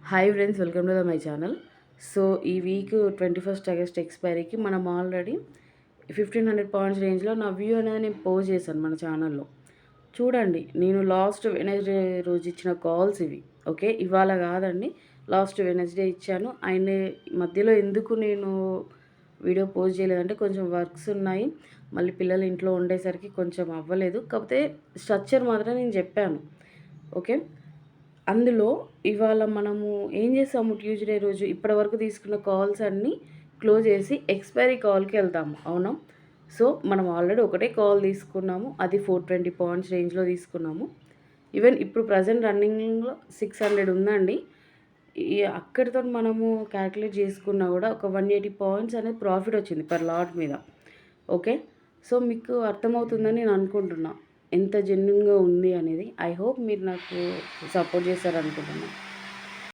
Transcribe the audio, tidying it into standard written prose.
Hi friends, welcome to my channel. So ఈ week 21st August ఎక్స్పైరీకి మనం already 1500 points రేంజ్లో నా వ్యూ అనేది నేను పోస్ట్ చేశాను మన ఛానల్లో. చూడండి, నేను లాస్ట్ వెనస్డే రోజు ఇచ్చిన కాల్స్ ఇవి. ఓకే, ఇవాళ కాదండి, లాస్ట్ వెనస్డే ఇచ్చాను. అండ్ మధ్యలో ఎందుకు నేను వీడియో పోస్ట్ చేయలేదంటే కొంచెం వర్క్స్ ఉన్నాయి, మళ్ళీ పిల్లలు ఇంట్లో ఉండేసరికి కొంచెం అవ్వలేదు. కాకపోతే స్ట్రక్చర్ మాత్రం నేను చెప్పాను. ఓకే, అందులో ఇవాళ మనము ఏం చేసాము, ట్యూస్డే రోజు ఇప్పటివరకు తీసుకున్న కాల్స్ అన్నీ క్లోజ్ చేసి ఎక్స్పైరీ కాల్కి వెళ్తాము. అవునా? సో మనం ఆల్రెడీ ఒకటే కాల్ తీసుకున్నాము, అది 420 పాయింట్స్ రేంజ్లో తీసుకున్నాము. ఈవెన్ ఇప్పుడు ప్రజెంట్ రన్నింగ్లో 600 ఉందండి. అక్కడితో మనము క్యాల్కులేట్ చేసుకున్నా కూడా ఒక 180 పాయింట్స్ అనేది ప్రాఫిట్ వచ్చింది పర్ లాట్ మీద. ఓకే, సో మీకు అర్థమవుతుందని నేను అనుకుంటున్నా ఎంత జెన్యున్గా ఉంది అనేది. ఐ హోప్ మీరు నాకు సపోర్ట్ చేస్తారనుకుంటున్నాను.